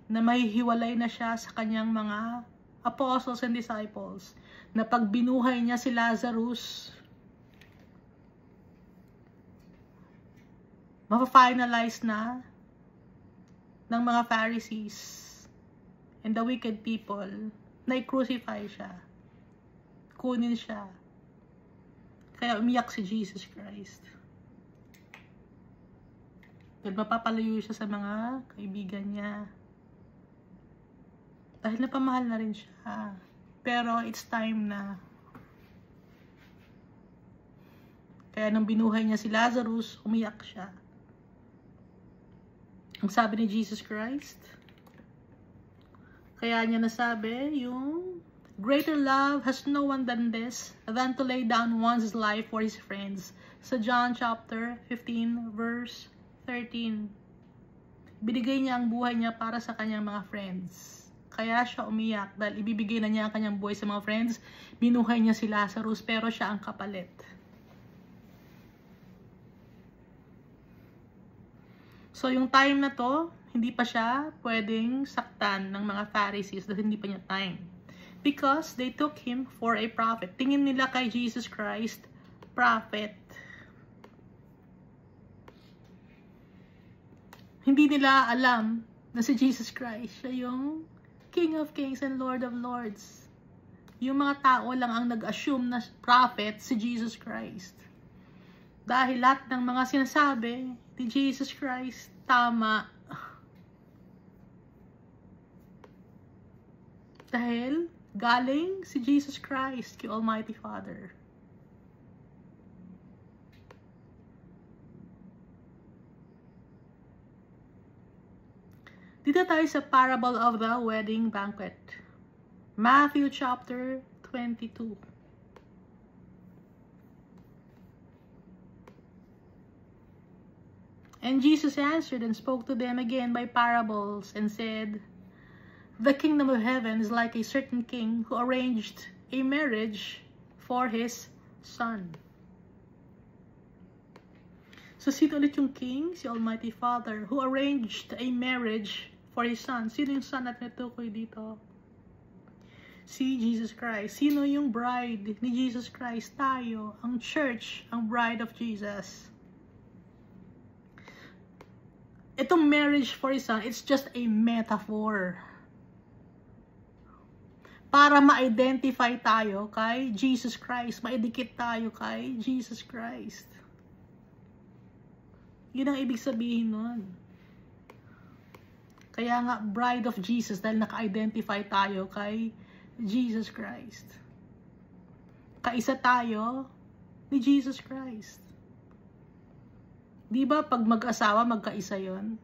na mahihiwalay na siya sa kanyang mga apostles and disciples. Na pag binuhay niya si Lazarus, mapafinalize na ng mga Pharisees and the wicked people na i-crucify siya. Kunin siya. Kaya umiyak si Jesus Christ. Dahil mapapalayo siya sa mga kaibigan niya. Dahil napamahal na rin siya. Pero it's time na. Kaya nung binuhay niya si Lazarus, umiyak siya. Ang sabi ni Jesus Christ, kaya niya nasabi yung greater love has no one than this, than to lay down one's life for his friends. Sa John chapter 15 verse 13. Binigay niya ang buhay niya para sa kanyang mga friends. Kaya siya umiyak dahil ibibigay na niya ang kanyang buhay sa mga friends. Binuhay niya si Lazarus pero siya ang kapalit. So yung time na to, hindi pa siya pwedeng saktan ng mga Pharisees dahil hindi pa niya time. Because they took him for a prophet. Tingin nila kay Jesus Christ, prophet. Hindi nila alam na si Jesus Christ, siya yung King of Kings and Lord of Lords. Yung mga tao lang ang nag-assume na prophet si Jesus Christ. Dahil lahat ng mga sinasabi ni Jesus Christ, tama. Dahil galing si Jesus Christ kay Almighty Father. Dito tayo sa parable of the wedding banquet. Matthew chapter 22. And Jesus answered and spoke to them again by parables and said, the kingdom of heaven is like a certain king who arranged a marriage for his son. So, sino ulit yung king? Si Almighty Father, who arranged a marriage for his son. Sino yung son at natukoy dito? Si Jesus Christ. Sino yung bride ni Jesus Christ? Tayo, ang church, ang bride of Jesus. Itong marriage for his son, it's just a metaphor. Para ma-identify tayo kay Jesus Christ. Ma-idikit tayo kay Jesus Christ. Yun ang ibig sabihin nun. Kaya nga, bride of Jesus dahil naka-identify tayo kay Jesus Christ. Kaisa tayo ni Jesus Christ. Di ba pag mag-asawa, magkaisa yon?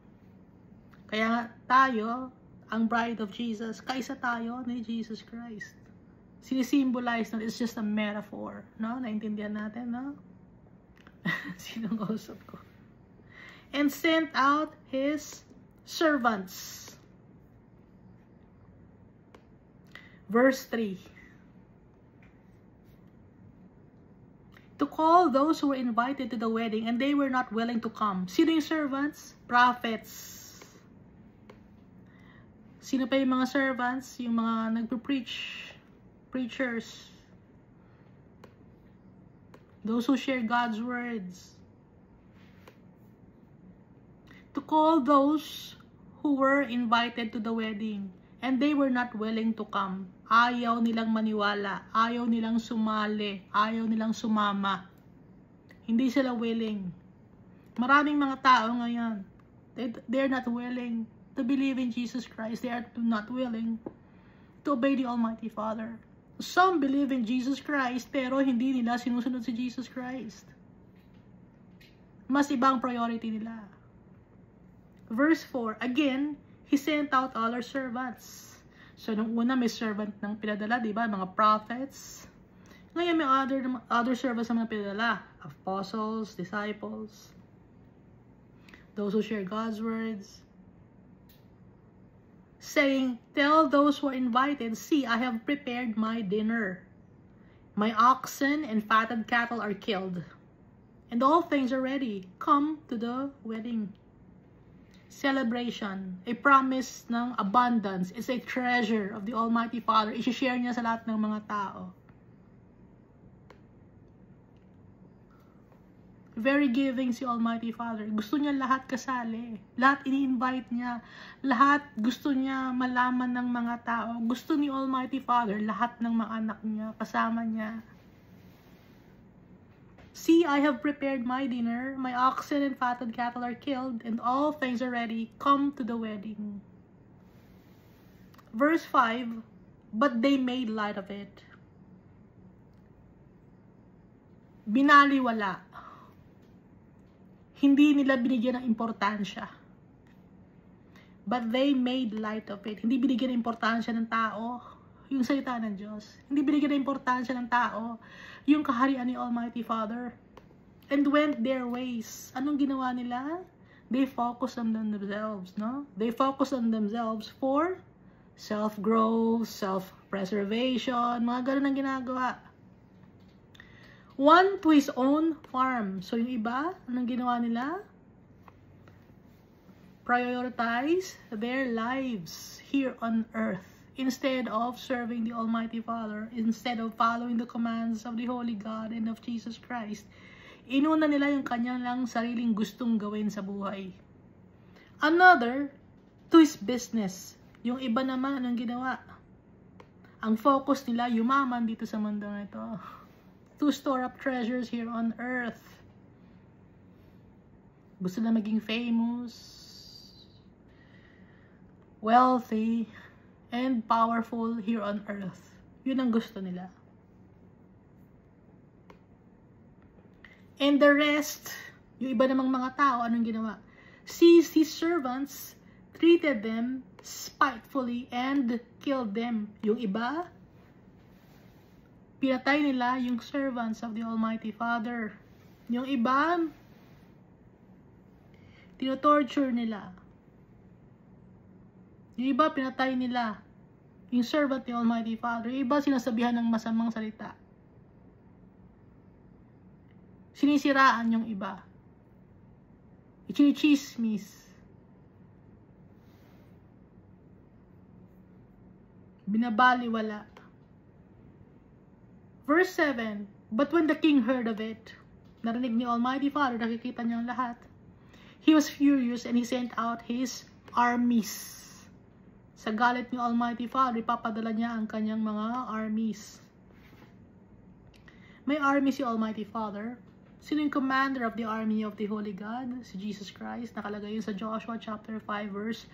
Kaya nga tayo, ang bride of Jesus, kaisa tayo ni Jesus Christ. Sinisimbolize na it's just a metaphor. No? Naintindihan natin, no? Sinong kausap ko? And sent out his servants. Verse 3. To call those who were invited to the wedding and they were not willing to come. Sino yung servants? Prophets. Sino pa yung mga servants? Yung mga nagpe-preach. Preachers. Those who share God's words. To call those who were invited to the wedding and they were not willing to come. Ayaw nilang maniwala. Ayaw nilang sumali. Ayaw nilang sumama. Hindi sila willing. Maraming mga tao ngayon. They're not willing to believe in Jesus Christ. They are not willing to obey the Almighty Father. Some believe in Jesus Christ, pero hindi nila sinusunod si Jesus Christ. Mas ibang priority nila. Verse 4, again, He sent out other servants. So, nung una may servant ng pinadala, di ba? Mga prophets. Ngayon may other servants na mga pinadala. Apostles, disciples, those who share God's words. Saying, tell those who are invited, see, I have prepared my dinner. My oxen and fatted cattle are killed, and all things are ready. Come to the wedding. Celebration, a promise ng abundance, is a treasure of the Almighty Father. I-share niya sa lahat ng mga tao. Very giving si Almighty Father. Gusto niya lahat kasali. Lahat ini-invite niya. Lahat gusto niya malaman ng mga tao. Gusto ni Almighty Father, lahat ng mga anak niya, kasama niya. See, I have prepared my dinner. My oxen and fatted cattle are killed, and all things are ready. Come to the wedding. Verse 5, but they made light of it. Binaliwala. Hindi nila binigyan ng importansya. But they made light of it. Hindi binigyan ng importansya ng tao yung salita ng Diyos. Hindi binigyan ng importansya ng tao yung kaharian ni Almighty Father. And went their ways. Anong ginawa nila? They focus on themselves, no? They focus on themselves for self-growth, self-preservation, mga ganun ang ginagawa. One to his own farm. So, yung iba, anong ginawa nila? Prioritize their lives here on earth instead of serving the Almighty Father, instead of following the commands of the Holy God and of Jesus Christ. Inuna nila yung kanyang lang sariling gustong gawin sa buhay. Another, to his business. Yung iba naman, anong ginawa? Ang focus nila, yumaman dito sa mundo na ito. To store up treasures here on earth. Gusto na maging famous, wealthy, and powerful here on earth. Yun ang gusto nila. And the rest, yung iba namang mga tao, anong ginawa? Seized his servants, treated them spitefully, and killed them. Yung iba, pinatay nila yung servants of the Almighty Father. Yung iba, tinotorture nila. Yung iba, pinatay nila yung servant ni Almighty Father. Yung iba, sinasabihan ng masamang salita. Sinisiraan yung iba. Ichinichismis. Binabaliwala. Verse 7, but when the king heard of it, narinig ni Almighty Father, nakikita niya ang lahat, he was furious and he sent out his armies. Sa galit ni Almighty Father, ipapadala niya ang kanyang mga armies. May army si Almighty Father. Sino yung commander of the army of the Holy God? Si Jesus Christ. Nakalagay yun sa Joshua chapter 5 verse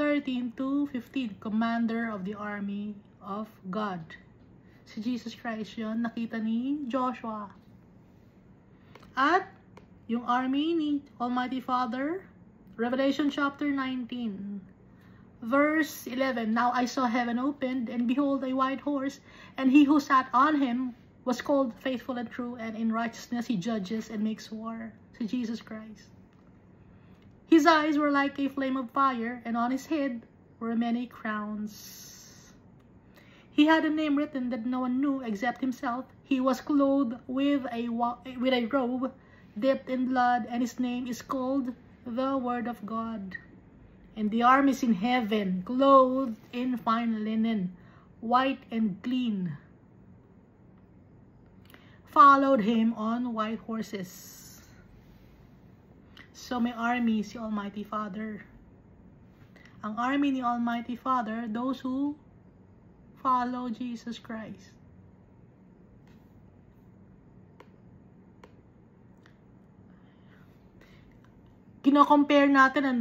13 to 15. Commander of the army of God. Si Jesus Christ yun, nakita ni Joshua. At yung army ni Almighty Father, Revelation chapter 19, verse 11, now I saw heaven opened, and behold a white horse, and he who sat on him was called Faithful and True, and in righteousness he judges and makes war. Si Jesus Christ. His eyes were like a flame of fire, and on his head were many crowns. He had a name written that no one knew except himself. He was clothed with a robe dipped in blood, and his name is called the Word of God. And the armies in heaven, clothed in fine linen, white and clean, followed him on white horses. So may army si Almighty Father. Ang army ni Almighty Father, those who follow Jesus Christ. Kino-compare natin,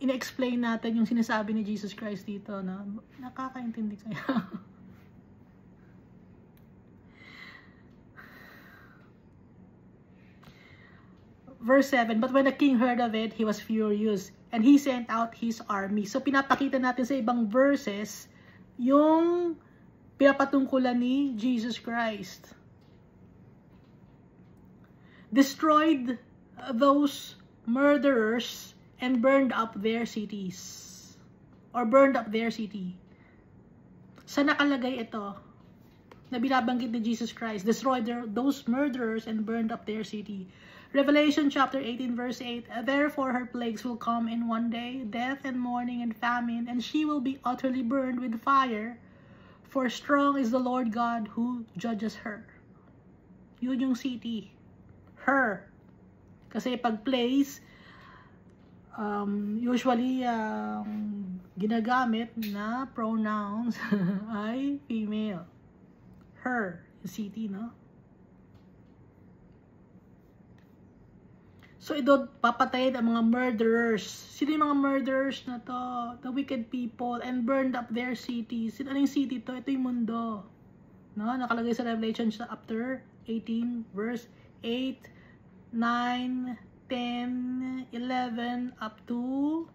ina-explain natin yung sinasabi ni Jesus Christ dito, no? Nakakaintindi kaya? Verse 7, but when the king heard of it, he was furious, and he sent out his army. So, pinapakita natin sa ibang verses, yung pinapatungkulan ni Jesus Christ. Destroyed those murderers and burned up their cities. Or burned up their city. Saan nakalagay ito? Na binabanggit ni Jesus Christ, destroyed those murderers and burned up their city. Revelation chapter 18 verse 8, therefore her plagues will come in one day, death and mourning and famine, and she will be utterly burned with fire, for strong is the Lord God who judges her. Yun yung city. Her. Kasi pag place, usually ginagamit na pronouns ay female. Her, yung city, no? So, ito, papatayin ang mga murderers. Sino yung mga murderers na to? The wicked people, and burned up their cities. Ano yung city to? Ito yung mundo. No? Nakalagay sa Revelation chapter 18, verse 8, 9, 10, 11, up to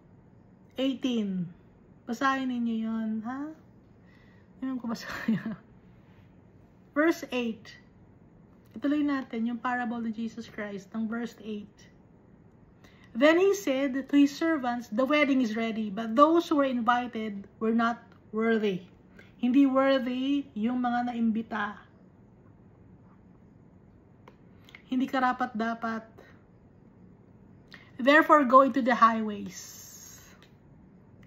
18. Basahin ninyo yun, ha? Yun ko basahin. Verse 8. Ituloy natin yung parable ni Jesus Christ ng verse 8. Then he said to his servants, the wedding is ready, but those who were invited were not worthy. Hindi worthy yung mga naimbita. Hindi karapat-dapat. Therefore, go into the highways,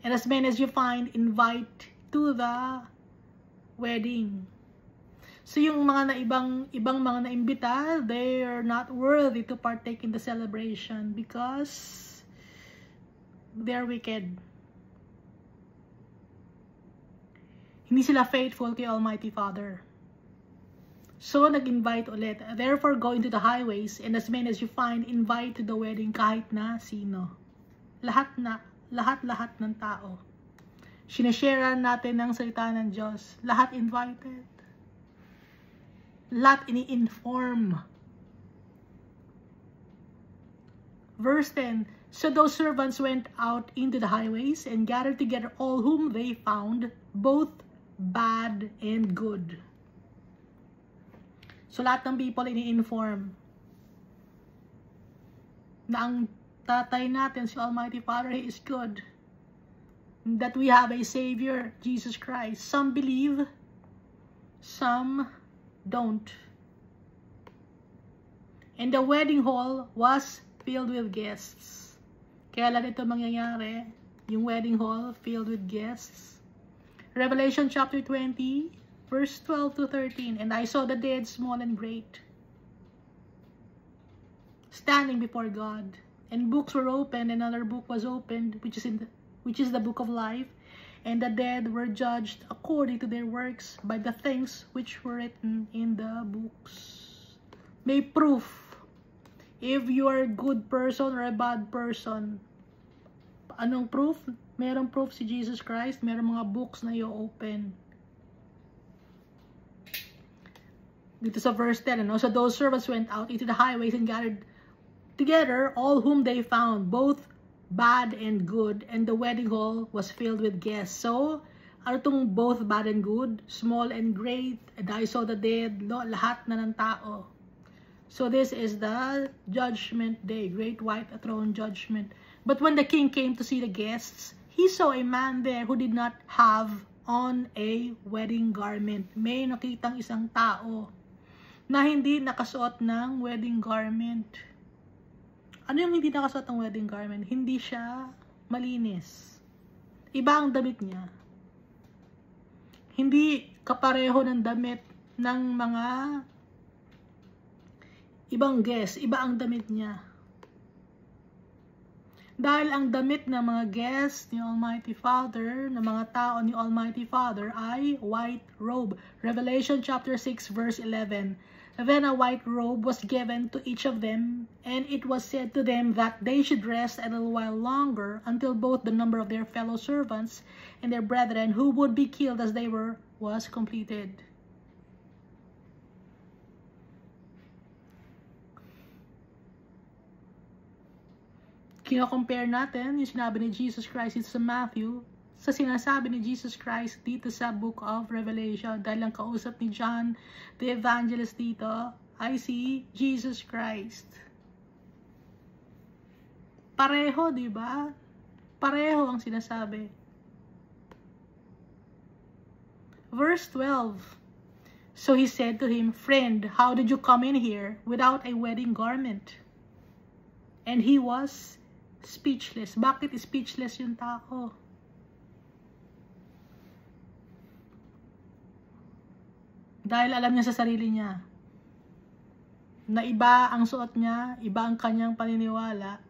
and as many as you find, invite to the wedding. So, yung mga ibang mga naimbita, they are not worthy to partake in the celebration because they are wicked. Hindi sila faithful kay Almighty Father. So, nag-invite ulit. Therefore, go into the highways, and as many as you find, invite to the wedding kahit na sino. Lahat ng tao. Sinasharean natin ng salita ng Diyos. Lahat invited. Lahat ini-inform. Verse 10, so those servants went out into the highways and gathered together all whom they found, both bad and good. So lahat ng people ini-inform na ang tatay natin, si Almighty Father, He is good. That we have a Savior, Jesus Christ. Some believe, some don't. And the wedding hall was filled with guests. Kaya lang ito mangyayari, yung wedding hall filled with guests. Revelation chapter 20, verse 12 to 13. And I saw the dead, small and great, standing before God. And books were opened, and another book was opened, which is the book of life. And the dead were judged according to their works by the things which were written in the books. May proof if you are a good person or a bad person. Anong proof? Merong proof si Jesus Christ. Merong mga books na i-open. Dito sa verse 10, so those servants went out into the highways and gathered together all whom they found, both bad and good, and the wedding hall was filled with guests. So, ano itong both bad and good, small and great, and I saw the dead, lahat na ng tao. So, this is the judgment day, great white throne judgment. But when the king came to see the guests, he saw a man there who did not have on a wedding garment. May nakitang isang tao na hindi nakasuot ng wedding garment. Ano yung hindi nakasuot ng wedding garment? Hindi siya malinis. Iba ang damit niya. Hindi kapareho ng damit ng mga ibang guests. Iba ang damit niya. Dahil ang damit ng mga guests ni Almighty Father, ng mga tao ni Almighty Father ay white robe. Revelation chapter 6 verse 11. Then a white robe was given to each of them, and it was said to them that they should rest a little while longer until both the number of their fellow servants and their brethren who would be killed as they were was completed. kino-compare natin yung sinabi ni Jesus Christ dito sa Matthew sa sinasabi ni Jesus Christ dito sa Book of Revelation. Dahil ang kausap ni John the Evangelist dito ay si Jesus Christ. Pareho, di ba? Pareho ang sinasabi. Verse 12. So he said to him, "Friend, how did you come in here without a wedding garment?" And he was speechless. Bakit speechless yung tao? Dahil alam niya sa sarili niya na iba ang suot niya, iba ang kanyang paniniwala,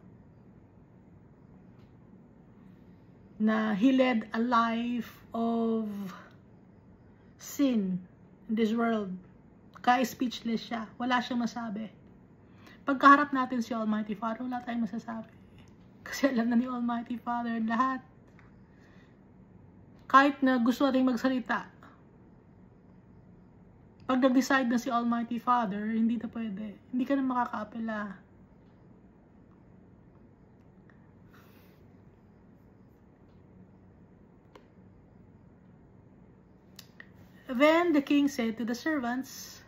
na he led a life of sin in this world. Kaya speechless siya. Wala siyang masabi. Pagkaharap natin si Almighty Father, wala tayong masasabi. Kasi alam na ni Almighty Father lahat. Kahit na gusto natin magsalita, pag nag-decide na si Almighty Father, hindi na pwede. Hindi ka na makakaapela. Then the king said to the servants,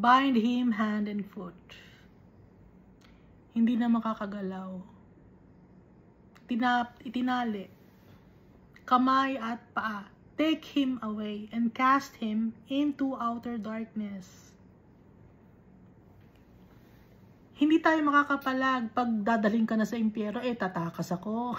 "Bind him hand and foot." Hindi na makakagalaw. Itinali. Kamay at paa. Take him away and cast him into outer darkness. Hindi tayo makakapalag pag dadaling ka na sa impyerno, tatakas ako.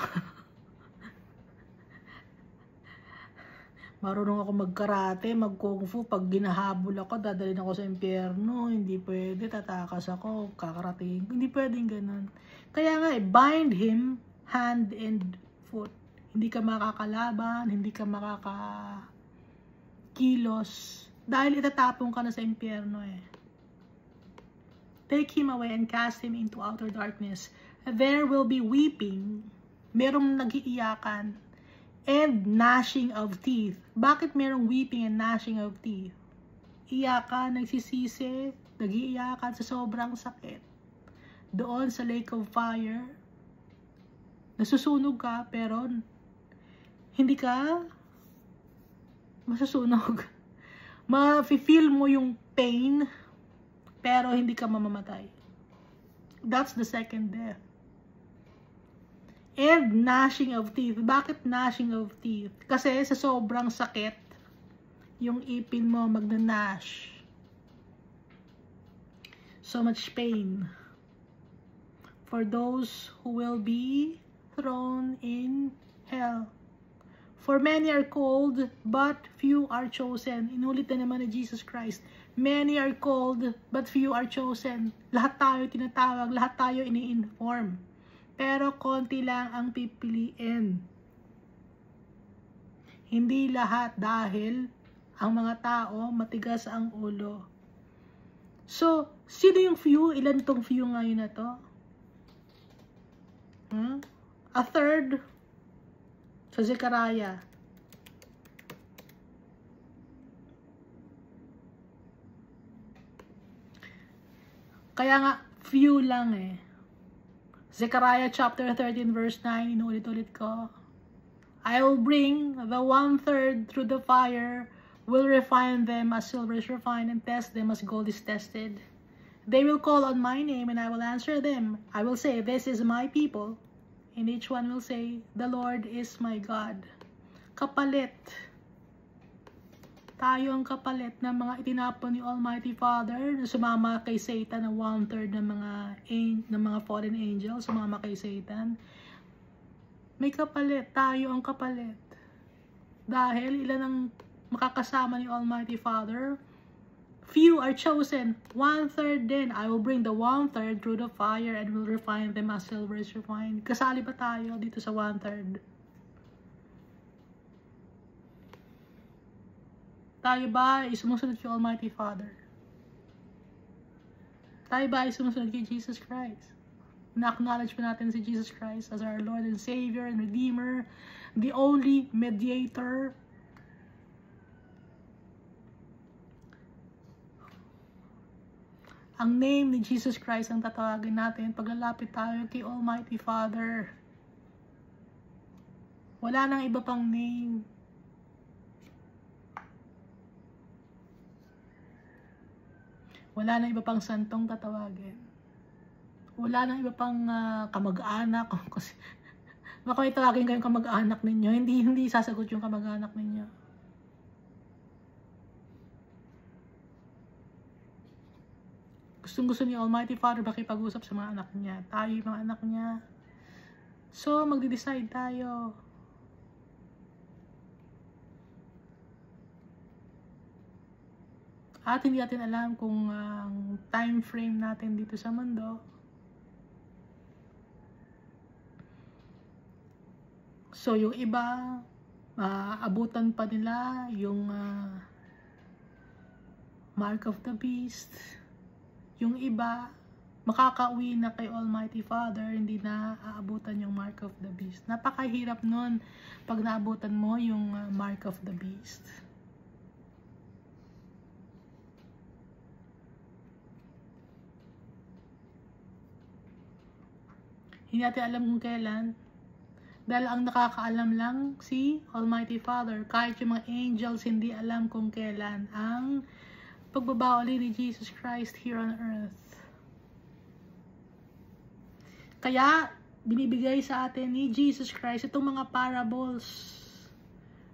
Marunong ako magkarate, mag-kung fu, pag ginahabol ako, dadalhin ako sa impyerno. Hindi pwede, tatakas ako, kakarating. Hindi pwedeng ganun. Kaya nga, bind him hand and foot. Hindi ka makakalaban, hindi ka makakakilos. Dahil itatapong ka na sa impyerno Take him away and cast him into outer darkness. There will be weeping. Merong nag-iiyakan. And gnashing of teeth. Bakit merong weeping and gnashing of teeth? Iyakan, nagsisisi, nag-iiyakan sa sobrang sakit. Doon sa lake of fire, nasusunog ka, pero hindi ka masusunog. Ma-feel mo yung pain, pero hindi ka mamamatay. That's the second death. And gnashing of teeth. Bakit gnashing of teeth? Kasi sa sobrang sakit, yung ipin mo magna-gnash. So much pain. For those who will be thrown in hell. For many are called, but few are chosen. Inulit na naman ni Jesus Christ. Many are called, but few are chosen. Lahat tayo tinatawag, lahat tayo ini-inform. Pero konti lang ang pipiliin. Hindi lahat dahil ang mga tao matigas ang ulo. So, sino yung few? Ilan tong few ngayon na to? A third sa Zechariah. Kaya nga, few lang Zechariah chapter 13 verse 9, inulit-ulit ko. I will bring the 1/3 through the fire, will refine them as silver is refined, and test them as gold is tested. They will call on my name, and I will answer them. I will say, this is my people. And each one will say, the Lord is my God. Kapalit. Tayo ang kapalit ng mga itinapon ni Almighty Father na sumama kay Satan na 1/3 ng mga fallen angels, sumama kay Satan. May kapalit. Tayo ang kapalit. Dahil ilan ang makakasama ni Almighty Father? Few are chosen. 1/3 din. I will bring the 1/3 through the fire and will refine them as silver is refined. Kasali ba tayo dito sa 1/3? Tayo ba ay sumusunod kay Almighty Father? Tayo ba ay sumusunod kay Jesus Christ? Na-acknowledge ba natin si Jesus Christ as our Lord and Savior and Redeemer, the only mediator? Ang name ni Jesus Christ ang tatawagin natin paglalapit tayo kay Almighty Father. Wala nang iba pang name. Wala nang iba pang santong tatawagin. Wala nang iba pang kamag-anak. Kasi baka may tawagin kayong kamag-anak ninyo. Hindi sasagot yung kamag-anak ninyo. Gustong-gusto ni Almighty Father makipag-usap sa mga anak niya. Tayo yung mga anak niya. So, magde-decide tayo. At hindi natin alam kung ang time frame natin dito sa mundo. So, yung iba, abutan pa nila yung mark of the beast. Yung iba, makakauwi na kay Almighty Father, hindi na aabutan yung mark of the beast. Napakahirap nun pag naabutan mo yung mark of the beast. Hindi natin alam kung kailan. Dahil ang nakakaalam lang si Almighty Father. Kahit yung mga angels hindi alam kung kailan ang pagbabauli ni Jesus Christ here on earth. Kaya, binibigay sa atin ni Jesus Christ itong mga parables.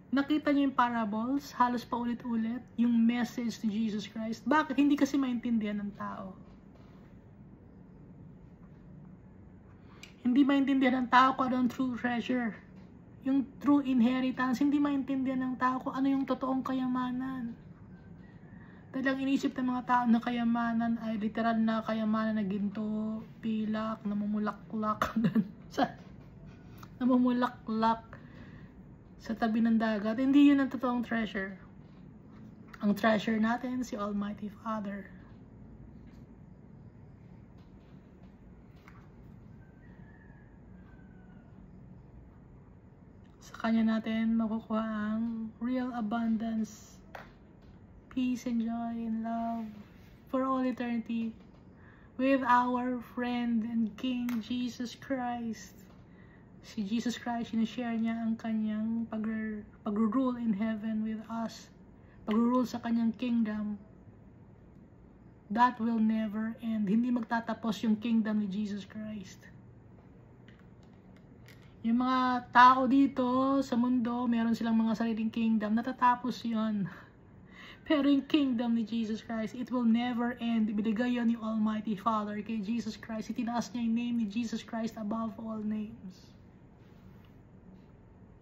Nakita niyo yung parables? Halos paulit-ulit yung message ni Jesus Christ. Bakit? Hindi kasi maintindihan ng tao. Hindi maintindihan ng tao kung ano yung true treasure. Yung true inheritance, hindi maintindihan ng tao kung ano yung totoong kayamanan. Dahil ang inisip ng mga tao na kayamanan ay literal na kayamanan na ginto, pilak, namumulaklak, namumulaklak sa tabi ng dagat. Hindi yun ang totoong treasure. Ang treasure natin, si Almighty Father. Sa Kanya natin makukuha ang real abundance, peace and joy and love for all eternity with our friend and King Jesus Christ. Si Jesus Christ, sinishare niya ang kanyang pag-rule in heaven with us. Pag-rule sa kanyang kingdom. That will never end. Hindi magtatapos yung kingdom ni Jesus Christ. Yung mga tao dito sa mundo, meron silang mga sariling kingdom. Natatapos yon. Pero yung kingdom ni Jesus Christ, it will never end. Binigay yun ni Almighty Father kay Jesus Christ. Itinaas niya yung name ni Jesus Christ above all names.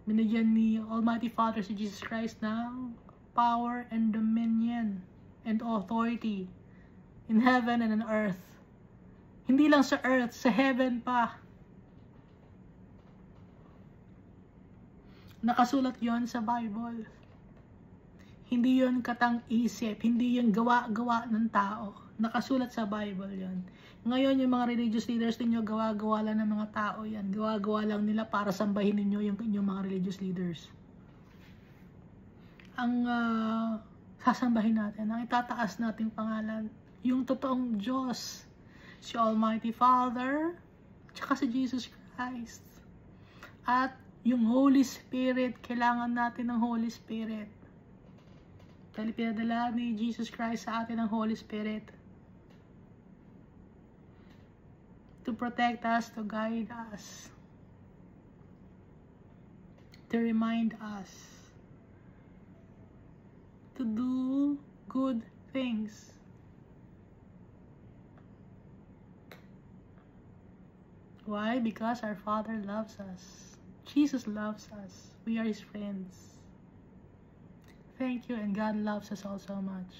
Binigyan ni Almighty Father si Jesus Christ ng power and dominion and authority in heaven and on earth. Hindi lang sa earth, sa heaven pa. Nakasulat yon sa Bible. Hindi yon katang-isip, hindi yon gawa-gawa ng tao. Nakasulat sa Bible yon. Ngayon, yung mga religious leaders ninyo, gawa-gawa lang ng mga tao yan. Gawa-gawa lang nila para sambahin ninyo yung inyong mga religious leaders. Ang sasambahin natin, ang itataas nating pangalan, yung totoong Diyos, si Almighty Father, at saka si Jesus Christ. At yung Holy Spirit, kailangan natin ng Holy Spirit. Dahil pinadala ni Jesus Christ sa atin ang Holy Spirit. To protect us, to guide us. To remind us. To do good things. Why? Because our Father loves us. Jesus loves us. We are His friends. Thank you, and God loves us all so much.